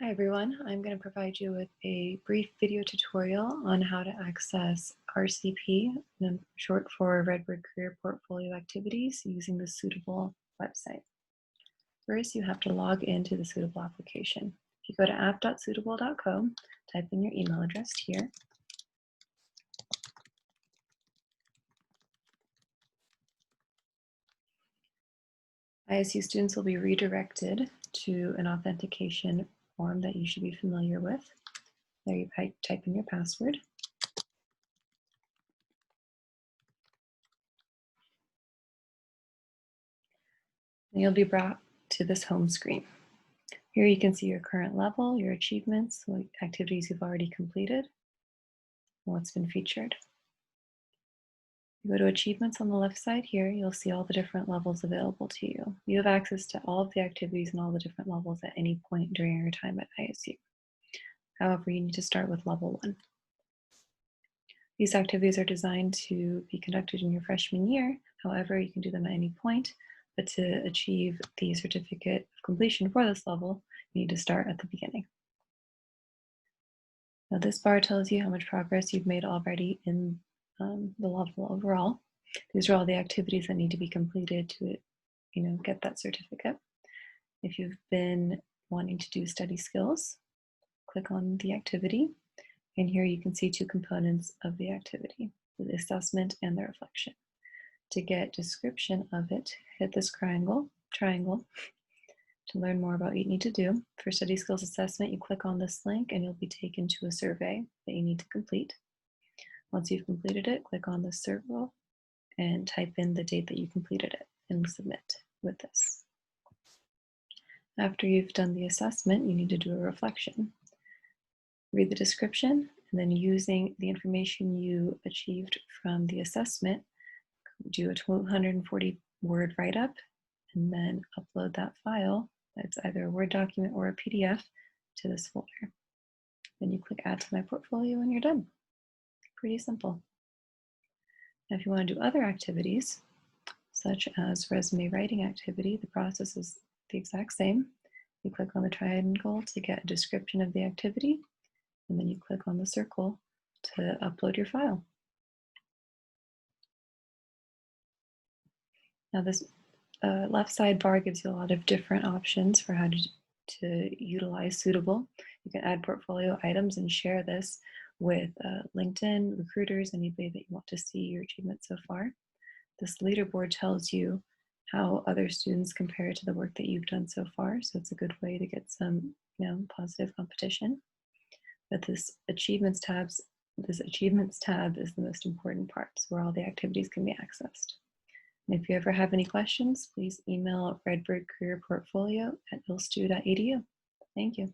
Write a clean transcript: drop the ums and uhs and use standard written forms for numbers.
Hi everyone, I'm going to provide you with a brief video tutorial on how to access RCP, short for Redbird Career Portfolio activities, using the Suitable website. First, you have to log into the Suitable application. If you go to app.suitable.co, type in your email address here. ISU students will be redirected to an authentication form that you should be familiar with. There you type in your password. And you'll be brought to this home screen. Here you can see your current level, your achievements, what activities you've already completed, and what's been featured. You go to achievements on the left side here, you'll see all the different levels available to you. You have access to all of the activities and all the different levels at any point during your time at ISU. However, you need to start with level 1. These activities are designed to be conducted in your freshman year. However, you can do them at any point, but to achieve the certificate of completion for this level, you need to start at the beginning. Now this bar tells you how much progress you've made already in the level overall. These are all the activities that need to be completed to get that certificate. If you've been wanting to do study skills, click on the activity, and here you can see two components of the activity, the assessment and the reflection. To get description of it, hit this triangle to learn more about what you need to do. For study skills assessment, you click on this link and you'll be taken to a survey that you need to complete. Once you've completed it, click on this circle and type in the date that you completed it and submit with this. After you've done the assessment, you need to do a reflection. Read the description, and then using the information you achieved from the assessment, do a 240-word write-up, and then upload that file, that's either a Word document or a PDF, to this folder. Then you click Add to My Portfolio and you're done. Pretty simple. Now, if you want to do other activities, such as resume writing activity, the process is the exact same. You click on the triangle to get a description of the activity, and then you click on the circle to upload your file. Now this left side bar gives you a lot of different options for how to utilize Suitable. You can add portfolio items and share this with LinkedIn, recruiters, anybody that you want to see your achievements so far. This leaderboard tells you how other students compare to the work that you've done so far, so it's a good way to get some positive competition. But this achievements tab is the most important part, so where all the activities can be accessed. And if you ever have any questions, please email Redbird Career Portfolio at ilstu.edu. Thank you.